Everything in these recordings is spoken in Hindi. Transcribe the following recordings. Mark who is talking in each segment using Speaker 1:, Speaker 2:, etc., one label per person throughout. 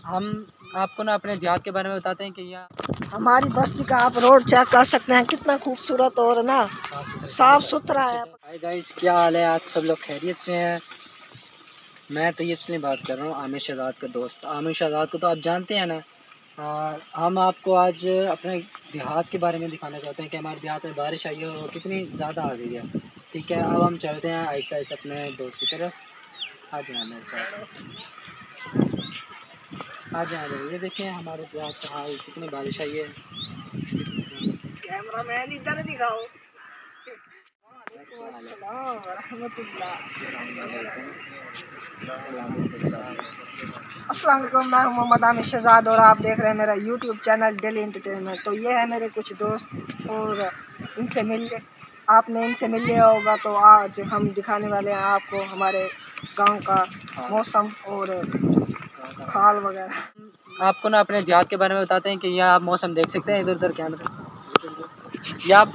Speaker 1: हम आपको ना अपने देहात के बारे में बताते हैं कि यहाँ
Speaker 2: हमारी बस्ती का आप रोड चेक कर सकते हैं, कितना खूबसूरत और ना साफ सुथरा है।
Speaker 1: हाय गाइस, क्या हाल है? आप सब लोग खैरियत से हैं? मैं तैयब से बात कर रहा हूँ, आमिर शहजाद का दोस्त। आमिर शहजाद को तो आप जानते हैं ना। हम आपको आज अपने देहात के बारे में दिखाना चाहते हैं कि हमारे देहात में बारिश आई है और वो कितनी ज़्यादा आ गई है। ठीक है, अब हम चलते हैं आहिस्ता आहिस्ता अपने दोस्त की तरफ। आ जाए मेरे साथ, आ जाए। ये देखिए हमारे देहात का हाल, कितनी बारिश आई है।
Speaker 2: कैमरामैन इधर दिखाओ। अस्सलाम वालेकुम, मैं हूं मोहम्मद आमिर शहजाद और आप देख रहे हैं मेरा यूट्यूब चैनल डेली एंटरटेनमेंट। तो ये है मेरे कुछ दोस्त और आपने इनसे मिल लिया होगा। तो आज हम दिखाने वाले हैं आपको हमारे गांव का मौसम और खाल वगैरह।
Speaker 1: आपको ना अपने देहात के बारे में बताते हैं कि यहाँ आप मौसम देख सकते हैं। इधर उधर कैमरा, ये आप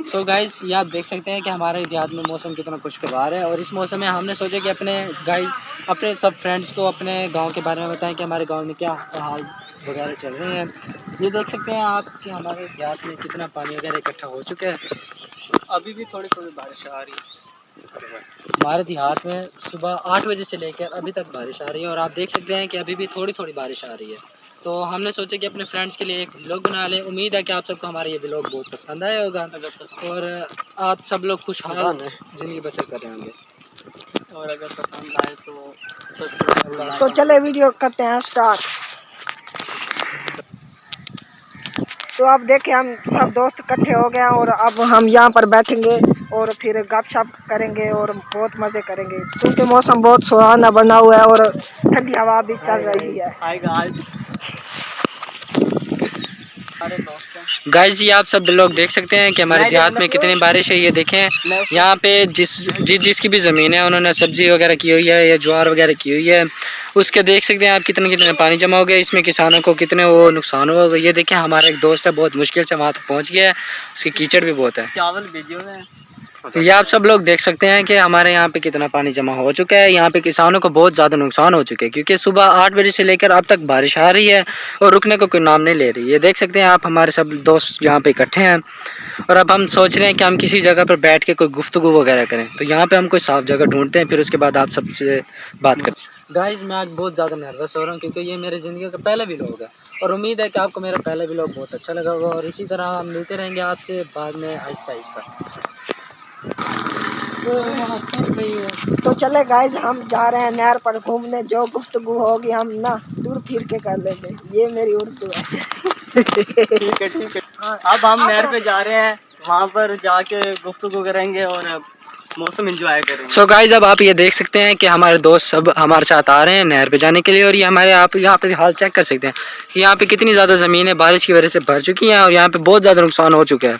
Speaker 1: सो गाइस, ये आप देख सकते हैं कि हमारे देहात में मौसम कितना खुशगवार है। और इस मौसम में हमने सोचा कि अपने सब फ्रेंड्स को अपने गांव के बारे में बताएं कि हमारे गांव में क्या हाल वगैरह चल रहे हैं। ये देख सकते हैं आप कि हमारे देहात में कितना पानी वगैरह इकट्ठा हो चुका है।
Speaker 3: अभी भी थोड़ी थोड़ी बारिश आ रही है।
Speaker 1: हमारे देहात में सुबह 8 बजे से लेकर अभी तक बारिश आ रही है और आप देख सकते हैं कि अभी भी थोड़ी थोड़ी बारिश आ रही है। तो हमने सोचा कि अपने फ्रेंड्स के लिए एक व्लॉग बना लें। उम्मीद है कि आप सबको हमारा ये व्लॉग बहुत पसंद आया होगा और आप सब लोग खुशहाल ज़िंदगी बसर कर रहे होंगे।
Speaker 3: और अगर पसंद आए तो सब्सक्राइब।
Speaker 2: तो चले वीडियो करते हैं स्टार्ट। तो अब देखिए हम सब दोस्त इकट्ठे हो गए और अब हम यहाँ पर बैठेंगे और फिर गपशप करेंगे और बहुत मज़े करेंगे क्योंकि मौसम बहुत सुहाना बना हुआ है और ठंडी हवा भी चल रही है।
Speaker 3: हाय गाइस,
Speaker 1: गाइस, ये आप सब लोग देख सकते हैं कि हमारे देहात में कितनी बारिश है। ये देखें, यहाँ पे जिसकी भी ज़मीन है उन्होंने सब्जी वगैरह की हुई है या ज्वार वगैरह की हुई है, उसके देख सकते हैं आप कितने कितने पानी जमा हो गया। इसमें किसानों को कितने वो नुकसान हुआ। ये देखें, हमारा एक दोस्त है, बहुत मुश्किल से वहाँ तक पहुँच गया है, उसकी कीचड़ भी बहुत है।
Speaker 3: चावल भेजे हुए हैं।
Speaker 1: तो ये आप सब लोग देख सकते हैं कि हमारे यहाँ पे कितना पानी जमा हो चुका है। यहाँ पे किसानों को बहुत ज़्यादा नुकसान हो चुके हैं क्योंकि सुबह 8 बजे से लेकर अब तक बारिश आ रही है और रुकने को कोई नाम नहीं ले रही। ये देख सकते हैं आप, हमारे सब दोस्त यहाँ पे इकट्ठे हैं और अब हम सोच रहे हैं कि हम किसी जगह पर बैठ के कोई गुफ्तगू वगैरह करें। तो यहाँ पर हम कोई साफ़ जगह ढूंढते हैं, फिर उसके बाद आप सबसे बात करें। गाइस, मैं आज बहुत ज़्यादा नर्वस हो रहा हूँ क्योंकि ये मेरी ज़िंदगी का पहला व्लॉग है और उम्मीद है कि आपको मेरा पहला व्लॉग बहुत अच्छा लगा होगा। और इसी तरह हम मिलते रहेंगे आपसे बाद में आहिस्ता आहिस्ता।
Speaker 2: तो चले गाइज, हम जा रहे हैं नहर पर घूमने। जो गुफ्तगू होगी हम ना दूर फिर के कर लेंगे। ये मेरी उर्दू है।
Speaker 3: ठीक है। अब हम नहर पे जा रहे हैं, वहाँ पर जाके गुफ्तगू करेंगे और मौसम एंजॉय करेंगे।
Speaker 1: सो गाइस, अब आप ये देख सकते हैं कि हमारे दोस्त सब हमारे साथ आ रहे हैं नहर पे जाने के लिए। और ये हमारे आप यहाँ पे हाल चेक कर सकते हैं कि यहाँ पे कितनी ज़्यादा ज़मीन है बारिश की वजह से भर चुकी है और यहाँ पे बहुत ज़्यादा नुकसान हो चुका है।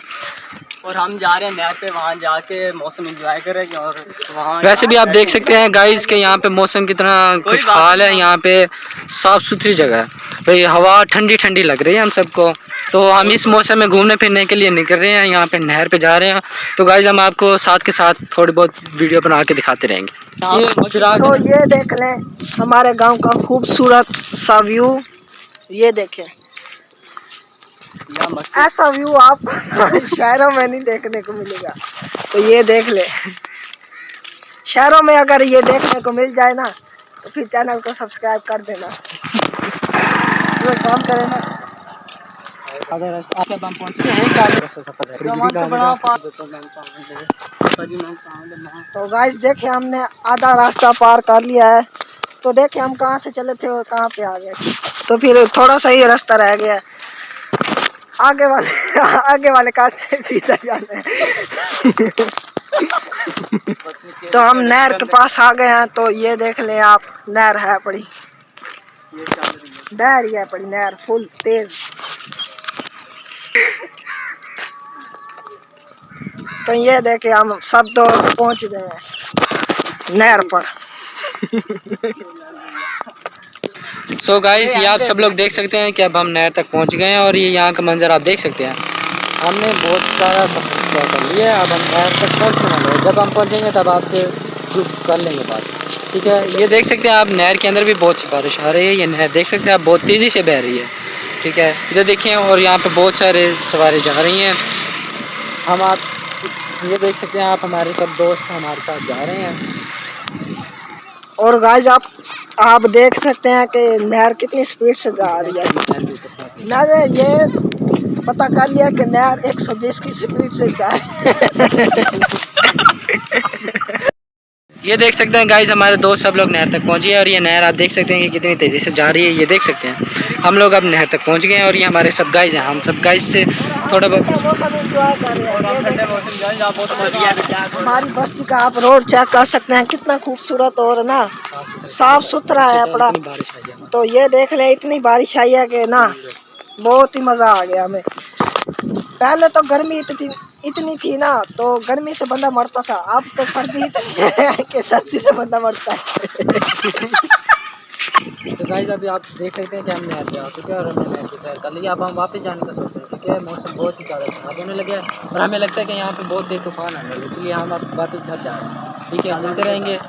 Speaker 3: और हम जा रहे हैं नहर पे, वहाँ जाके मौसम एंजॉय करेंगे। और वहाँ
Speaker 1: वैसे भी आप देख सकते हैं गाइस कि यहाँ पे मौसम कितना खुशहाल है। यहाँ पे साफ़ सुथरी जगह है भाई, हवा ठंडी ठंडी लग रही है हम सबको। तो हम इस मौसम में घूमने फिरने के लिए निकल रहे हैं, यहाँ पे नहर पे जा रहे हैं। तो गाइस, हम आपको साथ के साथ थोड़ी बहुत वीडियो बना के दिखाते रहेंगे।
Speaker 2: तो ये देख लें हमारे गांव का खूबसूरत सा व्यू। ये देखें, ऐसा व्यू आप शहरों में नहीं देखने को मिलेगा। तो ये देख ले, शहरों में अगर ये देखने को मिल जाए ना तो फिर चैनल को सब्सक्राइब कर देना। तो काम करें ना। तो गाइस देखे, हमने आधा रास्ता पार कर लिया है। तो देखे हम कहाँ से चले थे और कहाँ पे आ गए। तो फिर थोड़ा सा ही रास्ता रह गया, आगे वाले काट से सीधा जाना है। तो हम नहर के पास आ गए हैं। तो ये देख लें आप, नहर है बड़ी, नहर ही है बड़ी, नहर फुल तेज। तो ये देखे हम सब तो पहुंच गए हैं नहर पर।
Speaker 1: सो गाइस, ये आप सब लोग देख सकते हैं कि अब हम नहर तक पहुंच गए हैं और ये यहाँ का मंजर आप देख सकते हैं। हमने बहुत सारा सफर कर लिया है, अब हम नहर तक पहुंचने वाले हैं। जब हम पहुंचेंगे तब आपसे कर लेंगे बात, ठीक है। ये देख सकते हैं आप नहर के अंदर भी बहुत सी बारिश आ रही है। ये नहर देख सकते हैं आप बहुत तेज़ी से बह रही है, ठीक है। इधर देखिए, और यहाँ पे बहुत सारे सवारी जा रही हैं। हम आप ये देख सकते हैं आप, हमारे सब दोस्त हमारे साथ जा रहे हैं।
Speaker 2: और गाइस आप देख सकते हैं कि नहर कितनी स्पीड से जा रही है। मैंने ये पता कर लिया कि नहर 120 की स्पीड से जाए।
Speaker 1: ये देख सकते हैं गाइस, हमारे दोस्त सब लोग नहर तक पहुंचे हैं। और ये नहर आप देख सकते हैं कि कितनी तेज़ी से जा रही है। ये देख सकते हैं हम लोग अब नहर तक पहुंच गए हैं। और ये हमारे सब गाइस हैं, हम सब गाइस से थोड़ा बहुत
Speaker 2: मौसम एंजॉय कर रहे हैं।
Speaker 3: बहुत
Speaker 2: हमारी बस्ती का आप रोड चेक कर सकते हैं, कितना खूबसूरत और ना साफ सुथरा है अपना।
Speaker 1: बारिश आ गया।
Speaker 2: तो ये देख ले, इतनी बारिश आई है कि ना बहुत ही मज़ा आ गया हमें। पहले तो गर्मी इतनी थी ना, तो गर्मी से बंदा मरता था। अब तो सर्दी इतनी है कि सर्दी से बंदा मरता है।
Speaker 1: तो गाइस अभी आप देख सकते हैं कि हम नहर पे आ चुके हैं और हमने नहर की सैर कर ली। अब हम वापस जाने का सोच रहे हैं, ठीक है। मौसम बहुत ही ज़्यादा खराब होने लगे हैं और हमें लगता है कि यहाँ पे बहुत तेज तूफान आने वाला, इसलिए हम अब वापस घर जा रहे हैं, ठीक है। मिलते रहेंगे।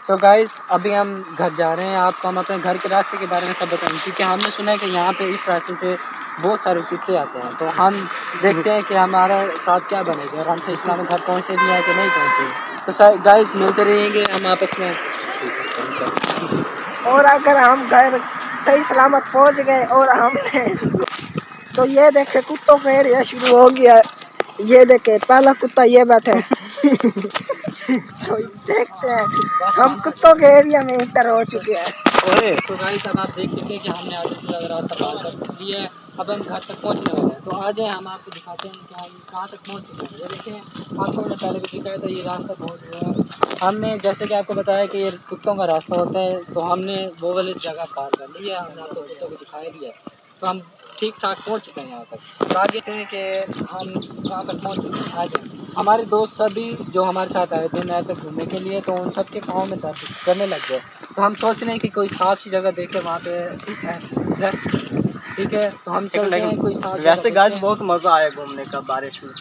Speaker 1: तो गाइस अभी हम घर जा रहे हैं। आपको हम अपने घर के रास्ते के बारे में सब बताएंगे, क्योंकि हमने सुना है कि यहाँ पे इस रास्ते से बहुत सारे कुत्ते आते हैं। तो हम देखते हैं कि हमारा साथ क्या बनेगा और हमसे इस्लाम घर पहुँचे भी है कि नहीं पहुँचे। तो गाइस मिलते रहेंगे हम आपस में।
Speaker 2: और अगर हम घर सही सलामत पहुंच गए और हमने तो ये देखे कुत्तों का एरिया शुरू हो गया। ये देखे पहला कुत्ता ये बैठा है। तो देखते हैं, हम कुत्तों के एरिया में इंटर हो चुके हैं।
Speaker 1: तो गाइस अब आप देख सकते हैं कि हमने आधे से ज़्यादा रास्ता पार कर लिया है। अब हम घर तक पहुंचने वाले हैं। तो आ जाए हम आपको दिखाते हैं कि हम कहाँ तक पहुंच चुके हैं। ये देखें, आपको मैंने पहले भी दिखाया था, ये रास्ता बहुत हमने जैसे कि आपको बताया कि ये कुत्तों का रास्ता होता है। तो हमने वो वाली जगह पार कर ली है, हमने आपको कुत्तों को दिखाया भी है। तो हम ठीक ठाक पहुंच चुके हैं यहाँ तक। तो आगे थे कि हम कहाँ तक पहुंच चुके हैं। आज हमारे दोस्त सभी जो हमारे साथ आए थे नहर तक घूमने के लिए, तो उन सब के पाँव में दर्द करने लग गए। तो हम सोच रहे हैं कि कोई साफ सी जगह देख के वहाँ पे, ठीक है। तो हम चलते हैं कोई साफ।
Speaker 3: वैसे गाइस बहुत मज़ा आया घूमने का बारिश में।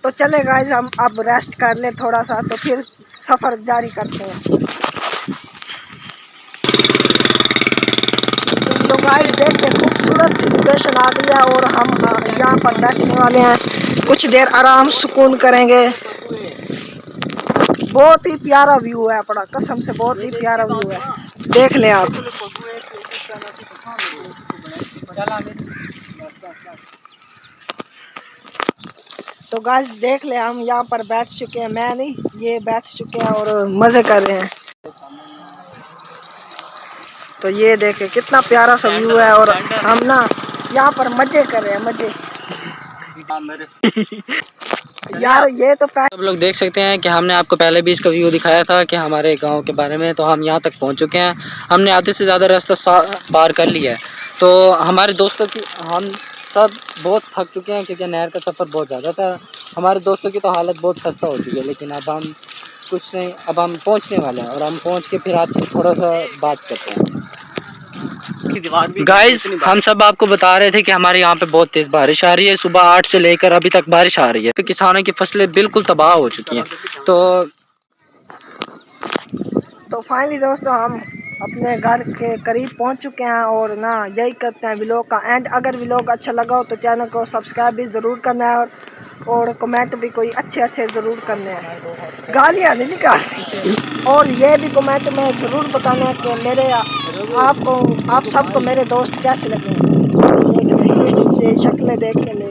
Speaker 2: तो चले गाइस हम अब रेस्ट कर ले थोड़ा सा, तो फिर सफ़र जारी करते हैं। तो गाइस देखते खूबसूरत सी लोकेशन आ गई है और हम यहाँ पर बैठने वाले हैं, कुछ देर आराम सुकून करेंगे। बहुत ही प्यारा व्यू है अपना, कसम से बहुत ही प्यारा व्यू है, देख लें आप। तो गाइस देख ले, हम यहाँ पर बैठ चुके हैं, मैं नहीं ये बैठ चुके हैं और मज़े कर रहे हैं। तो ये देखे कितना प्यारा सा व्यू है और हम ना यहाँ पर मज़े कर रहे हैं, मज़े। यार ये तो
Speaker 1: सब लोग देख सकते हैं कि हमने आपको पहले भी इसका व्यू दिखाया था कि हमारे गांव के बारे में। तो हम यहाँ तक पहुँच चुके हैं, हमने आधे से ज़्यादा रास्ता पार कर लिया है। तो हमारे दोस्तों की हम सब बहुत थक चुके हैं, क्योंकि नहर का सफ़र बहुत ज़्यादा था। हमारे दोस्तों की तो हालत बहुत खस्ता हो चुकी है, लेकिन अब हम कुछ नहीं, अब हम पहुँचने वाले हैं और हम पहुँच के फिर आपसे थोड़ा सा बात करते हैं। गाइस हम सब आपको बता रहे थे कि हमारे यहाँ पे बहुत तेज़ बारिश आ रही है। सुबह 8 से लेकर अभी तक बारिश आ रही है। तो किसानों की फसलें बिल्कुल तबाह हो चुकी हैं।
Speaker 2: तो फाइनली दोस्तों हम अपने घर के करीब पहुंच चुके हैं और ना यही करते हैं व्लॉग का एंड। अगर व्लॉग अच्छा लगा हो तो चैनल को सब्सक्राइब भी ज़रूर करना है और कमेंट भी कोई अच्छे ज़रूर करने हैं, गालियाँ नहीं निकालनी। और ये भी कमेंट में ज़रूर बताना है कि मेरे आप सबको मेरे दोस्त कैसे लगे। ये शक्लें देख के ले